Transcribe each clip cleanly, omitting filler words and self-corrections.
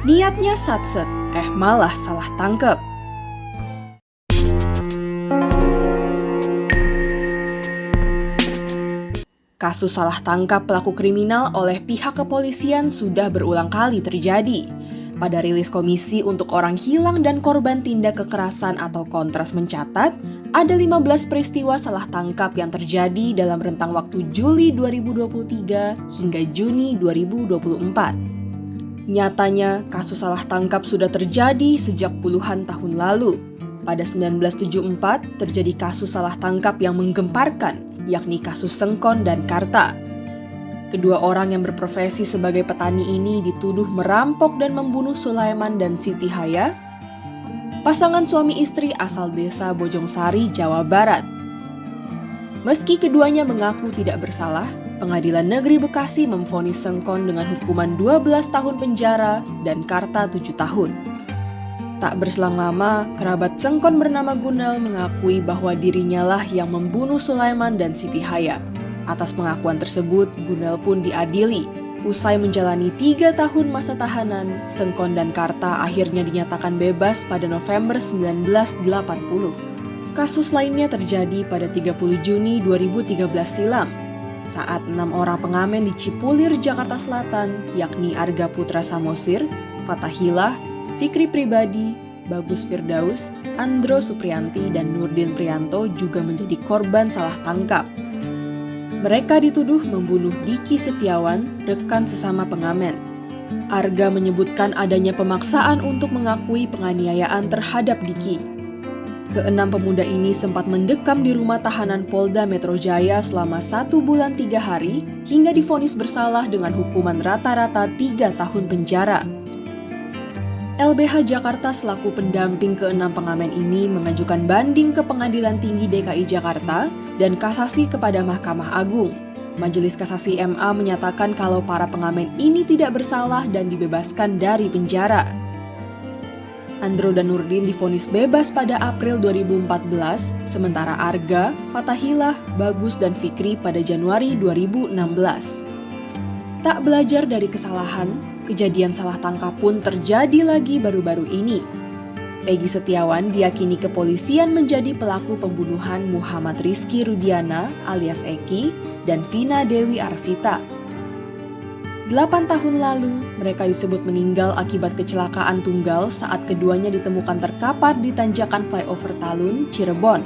Niatnya satset, malah salah tangkep. Kasus salah tangkap pelaku kriminal oleh pihak kepolisian sudah berulang kali terjadi. Pada rilis Komisi untuk Orang Hilang dan Korban Tindak Kekerasan atau Kontras mencatat, ada 15 peristiwa salah tangkap yang terjadi dalam rentang waktu Juli 2023 hingga Juni 2024. Nyatanya, kasus salah tangkap sudah terjadi sejak puluhan tahun lalu. Pada 1974, terjadi kasus salah tangkap yang menggemparkan, yakni kasus Sengkon dan Karta. Kedua orang yang berprofesi sebagai petani ini dituduh merampok dan membunuh Sulaiman dan Siti Haya, pasangan suami istri asal desa Bojongsari, Jawa Barat. Meski keduanya mengaku tidak bersalah, Pengadilan Negeri Bekasi memvonis Sengkon dengan hukuman 12 tahun penjara dan Karta 7 tahun. Tak berselang lama, kerabat Sengkon bernama Gunel mengakui bahwa dirinya lah yang membunuh Sulaiman dan Siti Haya. Atas pengakuan tersebut, Gunel pun diadili. Usai menjalani 3 tahun masa tahanan, Sengkon dan Karta akhirnya dinyatakan bebas pada November 1980. Kasus lainnya terjadi pada 30 Juni 2013 silam, saat 6 orang pengamen di Cipulir, Jakarta Selatan, yakni Arga Putra Samosir, Fathahilah, Fikri Pribadi, Bagus Firdaus, Andro Supriyanti, dan Nurdin Prianto juga menjadi korban salah tangkap. Mereka dituduh membunuh Diki Setiawan, rekan sesama pengamen. Arga menyebutkan adanya pemaksaan untuk mengakui penganiayaan terhadap Diki. Keenam pemuda ini sempat mendekam di rumah tahanan Polda Metro Jaya selama 1 bulan 3 hari hingga divonis bersalah dengan hukuman rata-rata 3 tahun penjara. LBH Jakarta selaku pendamping keenam pengamen ini mengajukan banding ke Pengadilan Tinggi DKI Jakarta dan kasasi kepada Mahkamah Agung. Majelis Kasasi MA menyatakan kalau para pengamen ini tidak bersalah dan dibebaskan dari penjara. Andro dan Nurdin divonis bebas pada April 2014, sementara Arga, Fathahilah, Bagus, dan Fikri pada Januari 2016. Tak belajar dari kesalahan, kejadian salah tangkap pun terjadi lagi baru-baru ini. Peggy Setiawan diyakini kepolisian menjadi pelaku pembunuhan Muhammad Rizky Rudiana alias Eki dan Vina Dewi Arsita. 8 tahun lalu, mereka disebut meninggal akibat kecelakaan tunggal saat keduanya ditemukan terkapar di tanjakan flyover Talun, Cirebon.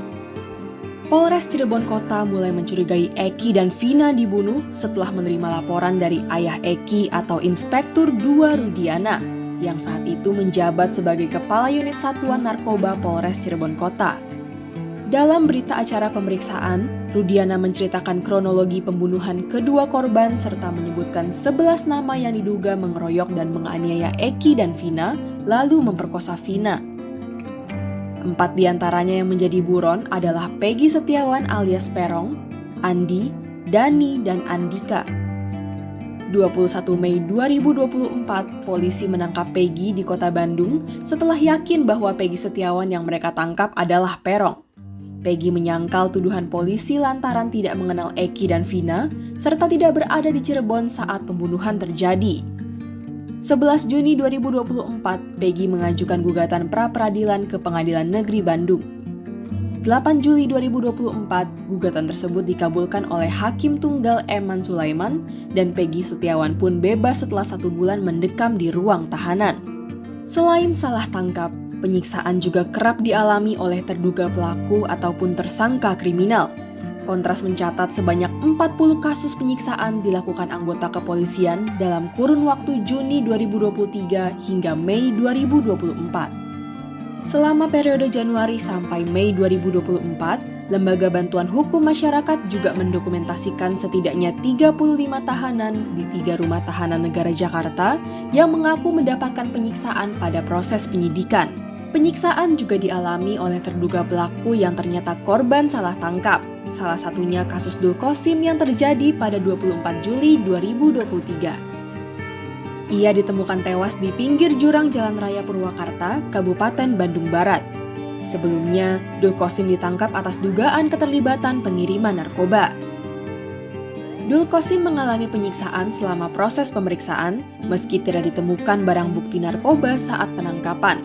Polres Cirebon Kota mulai mencurigai Eki dan Vina dibunuh setelah menerima laporan dari ayah Eki atau Inspektur 2 Rudiana, yang saat itu menjabat sebagai Kepala Unit Satuan Narkoba Polres Cirebon Kota. Dalam berita acara pemeriksaan, Rudiana menceritakan kronologi pembunuhan kedua korban serta menyebutkan 11 nama yang diduga mengeroyok dan menganiaya Eki dan Vina, lalu memperkosa Vina. 4 diantaranya yang menjadi buron adalah Peggy Setiawan alias Perong, Andi, Dani, dan Andika. 21 Mei 2024, polisi menangkap Peggy di kota Bandung setelah yakin bahwa Peggy Setiawan yang mereka tangkap adalah Perong. Peggy menyangkal tuduhan polisi lantaran tidak mengenal Eki dan Vina, serta tidak berada di Cirebon saat pembunuhan terjadi. 11 Juni 2024, Peggy mengajukan gugatan pra-peradilan ke Pengadilan Negeri Bandung. 8 Juli 2024, gugatan tersebut dikabulkan oleh Hakim Tunggal Eman Sulaiman dan Peggy Setiawan pun bebas setelah 1 bulan mendekam di ruang tahanan. Selain salah tangkap, penyiksaan juga kerap dialami oleh terduga pelaku ataupun tersangka kriminal. Kontras mencatat sebanyak 40 kasus penyiksaan dilakukan anggota kepolisian dalam kurun waktu Juni 2023 hingga Mei 2024. Selama periode Januari sampai Mei 2024, Lembaga Bantuan Hukum Masyarakat juga mendokumentasikan setidaknya 35 tahanan di 3 rumah tahanan negara Jakarta yang mengaku mendapatkan penyiksaan pada proses penyidikan. Penyiksaan juga dialami oleh terduga pelaku yang ternyata korban salah tangkap. Salah satunya kasus Dul Qosim yang terjadi pada 24 Juli 2023. Ia ditemukan tewas di pinggir jurang Jalan Raya Purwakarta, Kabupaten Bandung Barat. Sebelumnya, Dul Qosim ditangkap atas dugaan keterlibatan pengiriman narkoba. Dul Qosim mengalami penyiksaan selama proses pemeriksaan meski tidak ditemukan barang bukti narkoba saat penangkapan.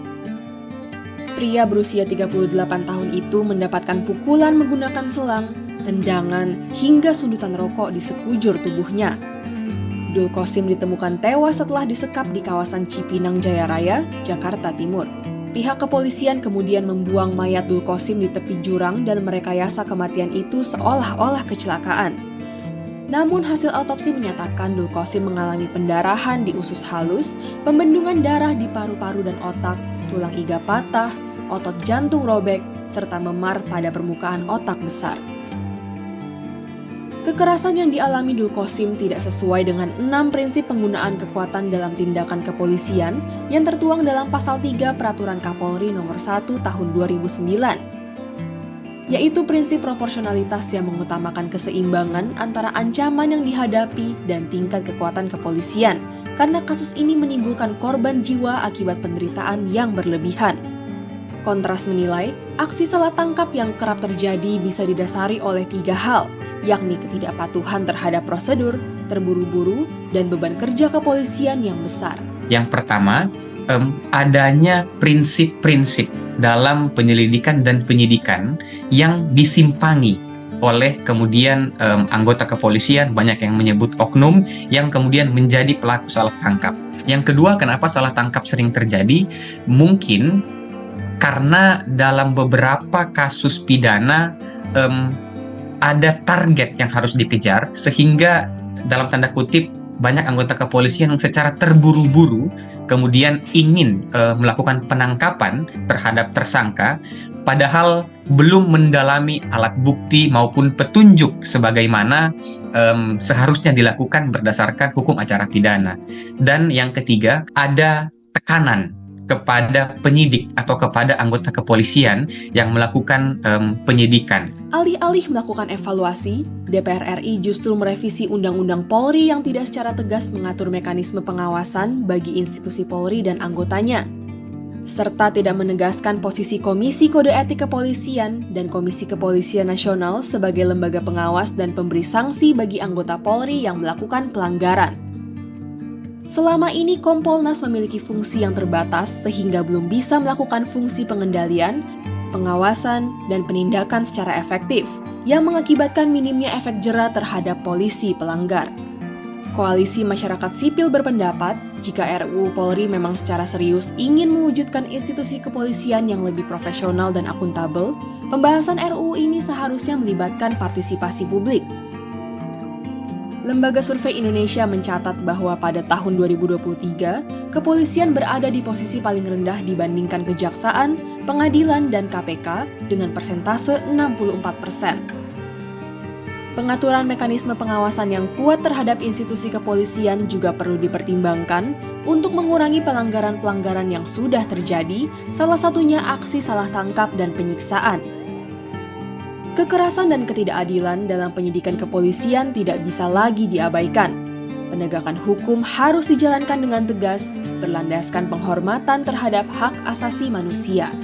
Pria berusia 38 tahun itu mendapatkan pukulan menggunakan selang, tendangan, hingga sundutan rokok di sekujur tubuhnya. Dul Qosim ditemukan tewas setelah disekap di kawasan Cipinang Jaya Raya, Jakarta Timur. Pihak kepolisian kemudian membuang mayat Dul Qosim di tepi jurang dan merekayasa kematian itu seolah-olah kecelakaan. Namun hasil autopsi menyatakan Dul Qosim mengalami pendarahan di usus halus, pembendungan darah di paru-paru dan otak, tulang iga patah, otot jantung robek, serta memar pada permukaan otak besar. Kekerasan yang dialami Dul Qosim tidak sesuai dengan 6 prinsip penggunaan kekuatan dalam tindakan kepolisian yang tertuang dalam Pasal 3 Peraturan Kapolri Nomor 1 Tahun 2009, yaitu prinsip proporsionalitas yang mengutamakan keseimbangan antara ancaman yang dihadapi dan tingkat kekuatan kepolisian, karena kasus ini menimbulkan korban jiwa akibat penderitaan yang berlebihan. Kontras menilai, aksi salah tangkap yang kerap terjadi bisa didasari oleh 3 hal, yakni ketidakpatuhan terhadap prosedur, terburu-buru, dan beban kerja kepolisian yang besar. Yang pertama, adanya prinsip-prinsip dalam penyelidikan dan penyidikan yang disimpangi oleh kemudian anggota kepolisian, banyak yang menyebut oknum, yang kemudian menjadi pelaku salah tangkap. Yang kedua, kenapa salah tangkap sering terjadi? Mungkin karena dalam beberapa kasus pidana ada target yang harus dikejar, sehingga dalam tanda kutip banyak anggota kepolisian yang secara terburu-buru kemudian ingin melakukan penangkapan terhadap tersangka, padahal belum mendalami alat bukti maupun petunjuk sebagaimana seharusnya dilakukan berdasarkan hukum acara pidana. Dan yang ketiga, ada tekanan kepada penyidik atau kepada anggota kepolisian yang melakukan penyidikan. Alih-alih melakukan evaluasi, DPR RI justru merevisi Undang-Undang Polri yang tidak secara tegas mengatur mekanisme pengawasan bagi institusi Polri dan anggotanya, serta tidak menegaskan posisi Komisi Kode Etik Kepolisian dan Komisi Kepolisian Nasional sebagai lembaga pengawas dan pemberi sanksi bagi anggota Polri yang melakukan pelanggaran. Selama ini Kompolnas memiliki fungsi yang terbatas sehingga belum bisa melakukan fungsi pengendalian, pengawasan, dan penindakan secara efektif, yang mengakibatkan minimnya efek jera terhadap polisi pelanggar. Koalisi masyarakat sipil berpendapat, jika RUU Polri memang secara serius ingin mewujudkan institusi kepolisian yang lebih profesional dan akuntabel, pembahasan RUU ini seharusnya melibatkan partisipasi publik. Lembaga Survei Indonesia mencatat bahwa pada tahun 2023, kepolisian berada di posisi paling rendah dibandingkan kejaksaan, pengadilan, dan KPK dengan persentase 64%. Pengaturan mekanisme pengawasan yang kuat terhadap institusi kepolisian juga perlu dipertimbangkan untuk mengurangi pelanggaran-pelanggaran yang sudah terjadi, salah satunya aksi salah tangkap dan penyiksaan. Kekerasan dan ketidakadilan dalam penyidikan kepolisian tidak bisa lagi diabaikan. Penegakan hukum harus dijalankan dengan tegas, berlandaskan penghormatan terhadap hak asasi manusia.